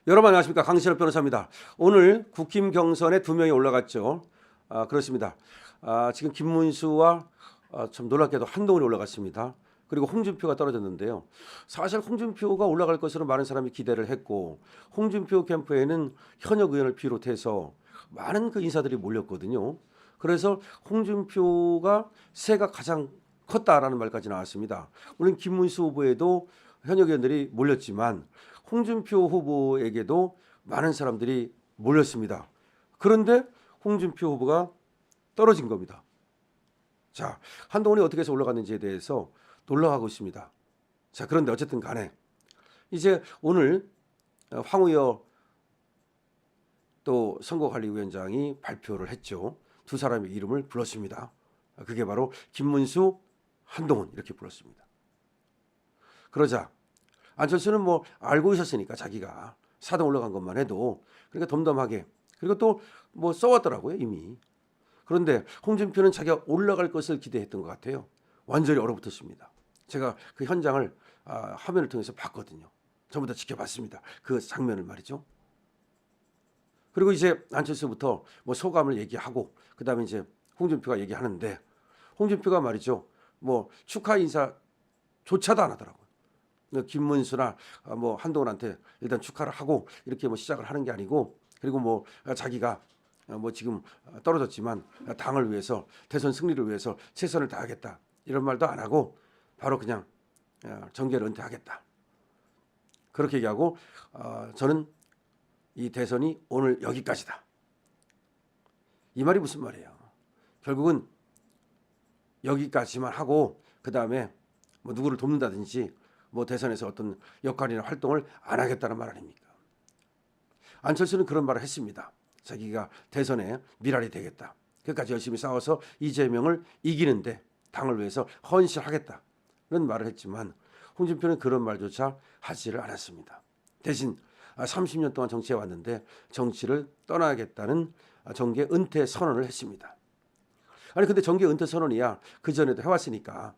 여러분 안녕하십니까, 강신업 변호사입니다. 오늘 국힘 경선에 2명이 올라갔죠. 그렇습니다. 지금 김문수와 참 놀랍게도 한동훈이 올라갔습니다. 그리고 홍준표가 떨어졌는데요. 사실 홍준표가 올라갈 것으로 많은 사람이 기대를 했고, 홍준표 캠프에는 현역 의원을 비롯해서 많은 그 인사들이 몰렸거든요. 그래서 홍준표가 세가 가장 컸다라는 말까지 나왔습니다. 물론 김문수 후보에도 현역 의원들이 몰렸지만 홍준표 후보에게도 많은 사람들이 몰렸습니다. 그런데 홍준표 후보가 떨어진 겁니다. 자, 한동훈이 어떻게 해서 올라갔는지에 대해서 놀라워하고 있습니다. 자, 그런데 어쨌든 간에 이제 오늘 황우여 또 선거관리위원장이 발표를 했죠. 두 사람의 이름을 불렀습니다. 그게 바로 김문수, 한동훈 이렇게 불렀습니다. 그러자 안철수는 뭐 알고 있었으니까 자기가 4등 올라간 것만 해도 그러니까 덤덤하게, 그리고 또 뭐 써왔더라고요 이미. 그런데 홍준표는 자기가 올라갈 것을 기대했던 것 같아요. 완전히 얼어붙었습니다. 제가 그 현장을 화면을 통해서 봤거든요. 전부 다 지켜봤습니다. 그 장면을 말이죠. 그리고 이제 안철수부터 뭐 소감을 얘기하고 그다음에 이제 홍준표가 얘기하는데, 홍준표가 말이죠, 뭐 축하 인사조차도 안 하더라고요. 김문수나 뭐 한동훈한테 일단 축하를 하고 이렇게 뭐 시작을 하는 게 아니고, 그리고 뭐 자기가 뭐 지금 떨어졌지만 당을 위해서, 대선 승리를 위해서 최선을 다하겠다 이런 말도 안 하고 바로 그냥 정계를 은퇴하겠다 그렇게 얘기하고, 저는 이 대선이 오늘 여기까지다. 이 말이 무슨 말이에요? 결국은 여기까지만 하고 그 다음에 뭐 누구를 돕는다든지 뭐 대선에서 어떤 역할이나 활동을 안 하겠다는 말 아닙니까? 안철수는 그런 말을 했습니다. 자기가 대선에 미랄이 되겠다. 끝까지 열심히 싸워서 이재명을 이기는데 당을 위해서 헌신하겠다는 말을 했지만, 홍준표는 그런 말조차 하지를 않았습니다. 대신 30년 동안 정치에 왔는데 정치를 떠나겠다는 정계 은퇴 선언을 했습니다. 아니 근데 정계 은퇴 선언이야 그전에도 해왔으니까,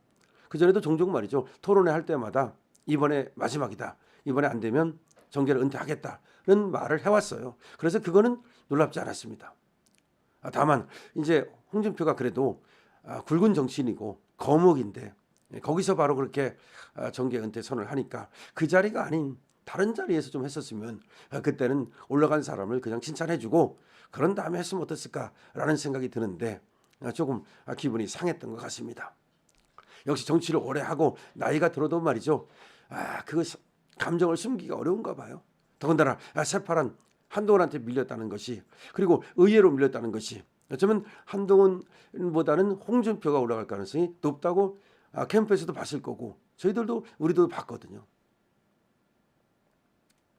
그전에도 종종 말이죠, 토론회 할 때마다 이번에 마지막이다, 이번에 안 되면 정계를 은퇴하겠다는 말을 해왔어요. 그래서 그거는 놀랍지 않았습니다. 다만 이제 홍준표가 그래도 굵은 정치인이고 거목인데 거기서 바로 그렇게 정계 은퇴 선언을 하니까 그 자리가 아닌 다른 자리에서 좀 했었으면 그때는 올라간 사람을 그냥 칭찬해주고 그런 다음에 했으면 어땠을까라는 생각이 드는데 조금 기분이 상했던 것 같습니다. 역시 정치를 오래 하고 나이가 들어도 말이죠, 그 감정을 숨기기가 어려운가 봐요. 더군다나 새파란 한동훈한테 밀렸다는 것이, 그리고 의외로 밀렸다는 것이, 어쩌면 한동훈보다는 홍준표가 올라갈 가능성이 높다고 캠프에서도 봤을 거고 우리도 봤거든요.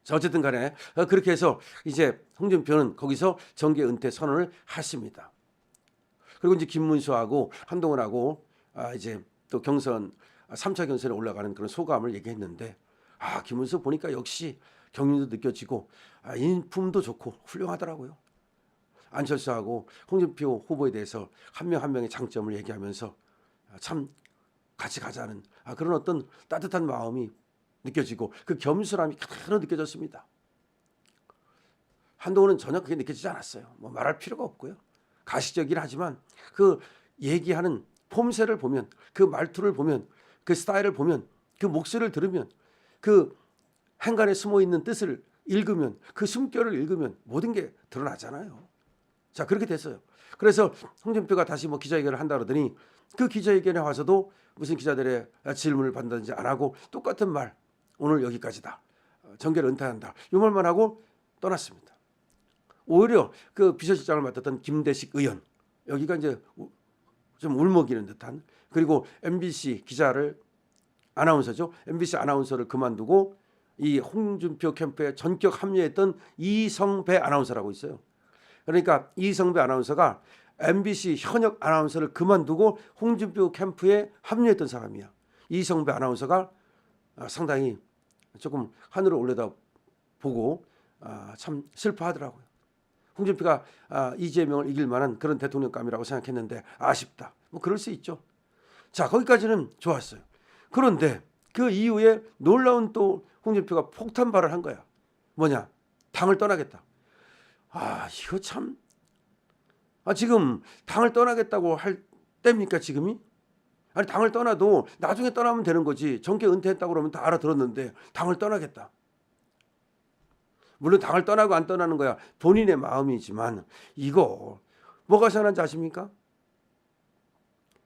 자, 어쨌든 간에 그렇게 해서 이제 홍준표는 거기서 정계 은퇴 선언을 했습니다. 그리고 이제 김문수하고 한동훈하고 이제 또 경선 3차 경선에 올라가는 그런 소감을 얘기했는데, 김문수 보니까 역시 경륜도 느껴지고 인품도 좋고 훌륭하더라고요. 안철수하고 홍준표 후보에 대해서 한 명 한 명의 장점을 얘기하면서 참 같이 가자는 그런 어떤 따뜻한 마음이 느껴지고 그 겸손함이 그대로 느껴졌습니다. 한동훈은 전혀 그게 느껴지지 않았어요. 뭐 말할 필요가 없고요. 가식적이긴 하지만 그 얘기하는 폼새를 보면, 그 말투를 보면, 그 스타일을 보면, 그 목소리를 들으면, 그 행간에 숨어 있는 뜻을 읽으면, 그 숨결을 읽으면 모든 게 드러나잖아요. 자, 그렇게 됐어요. 그래서 홍준표가 다시 뭐 기자회견을 한다 그러더니 그 기자회견에 와서도 무슨 기자들의 질문을 받는다든지 안 하고 똑같은 말, 오늘 여기까지다, 정계를 은퇴한다, 이 말만 하고 떠났습니다. 오히려 그 비서실장을 맡았던 김대식 의원, 여기가 이제 좀 울먹이는 듯한, 그리고 MBC 기자를 아나운서죠, MBC 아나운서를 그만두고 이 홍준표 캠프에 전격 합류했던 이성배 아나운서라고 있어요. 그러니까 이성배 아나운서가 MBC 현역 아나운서를 그만두고 홍준표 캠프에 합류했던 사람이야. 이성배 아나운서가 상당히 조금 하늘을 올려다보고 참 슬퍼하더라고요. 홍준표가 이재명을 이길 만한 그런 대통령감이라고 생각했는데 아쉽다. 뭐 그럴 수 있죠. 자, 거기까지는 좋았어요. 그런데 그 이후에 놀라운 또 홍준표가 폭탄 발언을 한 거야. 뭐냐? 당을 떠나겠다. 이거 참. 지금 당을 떠나겠다고 할 때입니까 지금이? 아니 당을 떠나도 나중에 떠나면 되는 거지. 정계 은퇴했다고 그러면 다 알아들었는데 당을 떠나겠다. 물론 당을 떠나고 안 떠나는 거야 본인의 마음이지만 이거 뭐가 생각난지 아십니까?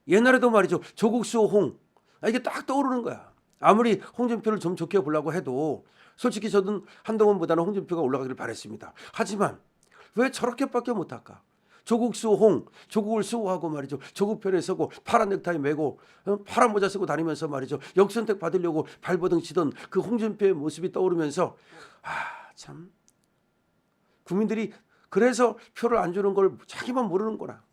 옛날에도 말이죠. 조국 수호 홍. 이게 딱 떠오르는 거야. 아무리 홍준표를 좀 좋게 보려고 해도 솔직히 저는 한동훈보다는 홍준표가 올라가기를 바랬습니다. 하지만 왜 저렇게밖에 못할까? 조국 수호 홍, 조국을 수호하고 말이죠. 조국 편에 서고 파란 넥타이 메고 파란 모자 쓰고 다니면서 말이죠. 역선택 받으려고 발버둥 치던 그 홍준표의 모습이 떠오르면서 참 국민들이 그래서 표를 안 주는 걸 자기만 모르는 거라.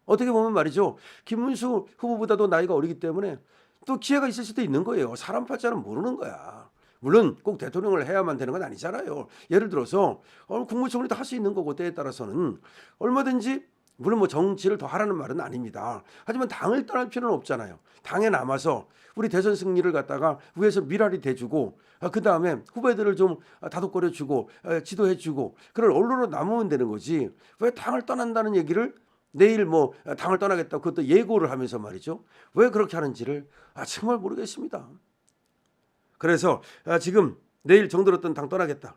어떻게 보면 말이죠. 김문수 후보보다도 나이가 어리기 때문에 또 기회가 있을 수도 있는 거예요. 사람 팔자는 모르는 거야. 물론 꼭 대통령을 해야만 되는 건 아니잖아요. 예를 들어서 국무총리도 할 수 있는 거고 때에 따라서는 얼마든지 물론 뭐 정치를 더 하라는 말은 아닙니다. 하지만 당을 떠날 필요는 없잖아요. 당에 남아서 우리 대선 승리를 갖다가 위에서 미랄이 돼주고 그 다음에 후배들을 좀 다독거려주고 지도해주고 그런 언론으로 남으면 되는 거지. 왜 당을 떠난다는 얘기를 내일 뭐 당을 떠나겠다 그것도 예고를 하면서 말이죠. 왜 그렇게 하는지를 정말 모르겠습니다. 그래서 지금 내일 정들었던 당 떠나겠다.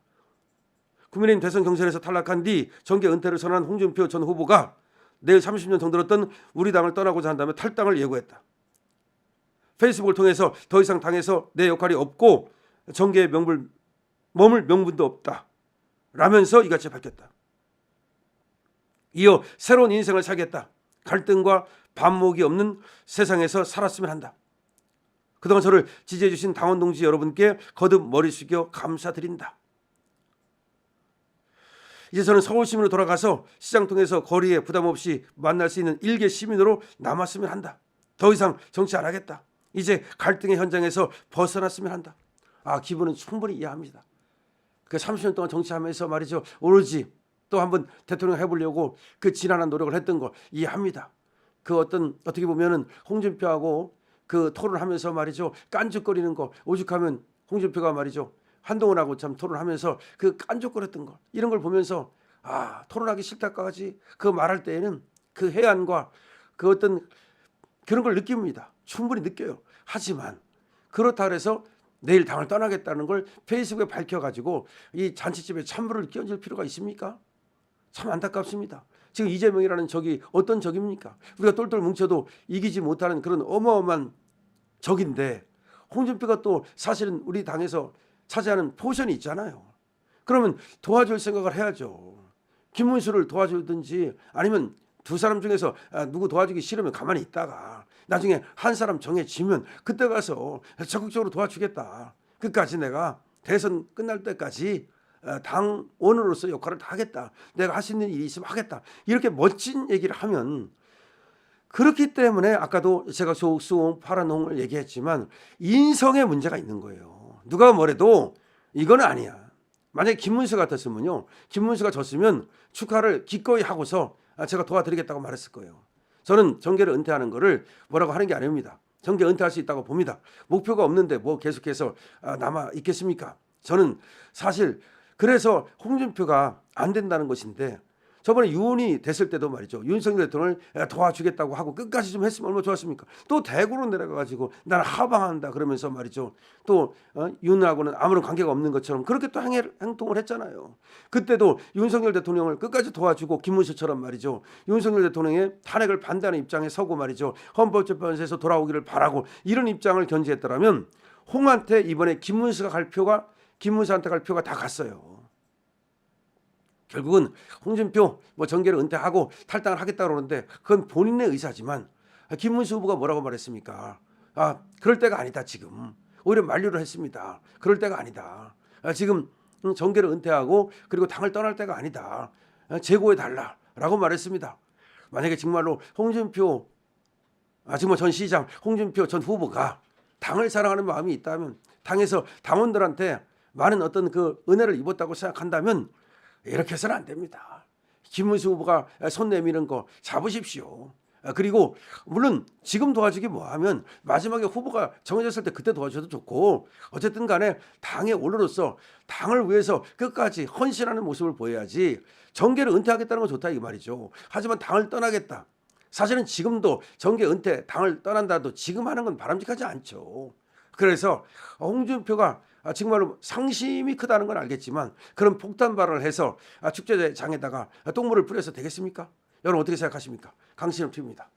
국민의힘 대선 경선에서 탈락한 뒤 정계 은퇴를 선언한 홍준표 전 후보가 내일 30년 정들었던 우리 당을 떠나고자 한다며 탈당을 예고했다. 페이스북을 통해서 더 이상 당에서 내 역할이 없고 정계에 머물 명분도 없다 라면서 이같이 밝혔다. 이어 새로운 인생을 살겠다. 갈등과 반목이 없는 세상에서 살았으면 한다. 그동안 저를 지지해 주신 당원 동지 여러분께 거듭 머리 숙여 감사드린다. 이제 저는 서울 시민으로 돌아가서 시장 통해서 거리에 부담 없이 만날 수 있는 일개 시민으로 남았으면 한다. 더 이상 정치 안 하겠다. 이제 갈등의 현장에서 벗어났으면 한다. 기분은 충분히 이해합니다. 그 30년 동안 정치하면서 말이죠. 오로지 또 한번 대통령 해보려고 그 지난한 노력을 했던 거 이해합니다. 그 어떻게 보면은 홍준표하고 그 토론하면서 말이죠. 깐죽거리는 거 오죽하면 홍준표가 말이죠. 한동훈하고 참 토론하면서 그 깐죽거렸던 거 이런 걸 보면서 토론하기 싫다까지 그 말할 때에는 그 해안과 그 어떤 그런 걸 느낍니다. 충분히 느껴요. 하지만 그렇다 그래서 내일 당을 떠나겠다는 걸 페이스북에 밝혀가지고 이 잔치집에 찬물을 끼얹을 필요가 있습니까? 참 안타깝습니다. 지금 이재명이라는 적이 어떤 적입니까? 우리가 똘똘 뭉쳐도 이기지 못하는 그런 어마어마한 적인데 홍준표가 또 사실은 우리 당에서 차지하는 포션이 있잖아요. 그러면 도와줄 생각을 해야죠. 김문수를 도와주든지 아니면 두 사람 중에서 누구 도와주기 싫으면 가만히 있다가 나중에 한 사람 정해지면 그때 가서 적극적으로 도와주겠다. 끝까지 내가 대선 끝날 때까지 당원으로서 역할을 다 하겠다. 내가 할 수 있는 일이 있으면 하겠다. 이렇게 멋진 얘기를 하면 그렇기 때문에 아까도 제가 조국수홍 파란홍을 얘기했지만 인성에 문제가 있는 거예요. 누가 뭐래도 이건 아니야. 만약에 김문수 같았으면요. 김문수가 졌으면 축하를 기꺼이 하고서 제가 도와드리겠다고 말했을 거예요. 저는 정계를 은퇴하는 거를 뭐라고 하는 게 아닙니다. 정계 은퇴할 수 있다고 봅니다. 목표가 없는데 뭐 계속해서 남아 있겠습니까? 저는 사실 그래서 홍준표가 안 된다는 것인데 저번에 유언이 됐을 때도 말이죠. 윤석열 대통령을 도와주겠다고 하고 끝까지 좀 했으면 얼마나 좋았습니까? 또 대구로 내려가가지고 나는 하방한다 그러면서 말이죠. 또 윤하고는 아무런 관계가 없는 것처럼 그렇게 또 행동을 했잖아요. 그때도 윤석열 대통령을 끝까지 도와주고 김문수처럼 말이죠. 윤석열 대통령의 탄핵을 반대하는 입장에 서고 말이죠. 헌법재판소에서 돌아오기를 바라고 이런 입장을 견지했더라면 홍한테 이번에 김문수한테 갈 표가 다 갔어요. 결국은 홍준표 정계를 은퇴하고 탈당을 하겠다고 그러는데 그건 본인의 의사지만 김문수 후보가 뭐라고 말했습니까? 그럴 때가 아니다 지금. 오히려 만류를 했습니다. 그럴 때가 아니다. 지금 정계를 은퇴하고 그리고 당을 떠날 때가 아니다. 재고해달라라고 말했습니다. 만약에 정말로 홍준표 정말 전 시장 홍준표 전 후보가 당을 사랑하는 마음이 있다면 당에서 당원들한테 많은 어떤 그 은혜를 입었다고 생각한다면 이렇게 해서는 안 됩니다. 김문수 후보가 손 내미는 거 잡으십시오. 그리고 물론 지금 도와주기 뭐하면 마지막에 후보가 정해졌을 때 그때 도와줘도 좋고, 어쨌든 간에 당의 원로로서 당을 위해서 끝까지 헌신하는 모습을 보여야지 정계를 은퇴하겠다는 건 좋다 이 말이죠. 하지만 당을 떠나겠다. 사실은 지금도 정계 은퇴, 당을 떠난다도 지금 하는 건 바람직하지 않죠. 그래서 홍준표가 정말로 상심이 크다는 건 알겠지만 그런 폭탄 발언을 해서 축제장에다가 똥물을 뿌려서 되겠습니까? 여러분 어떻게 생각하십니까? 강신업 TV입니다.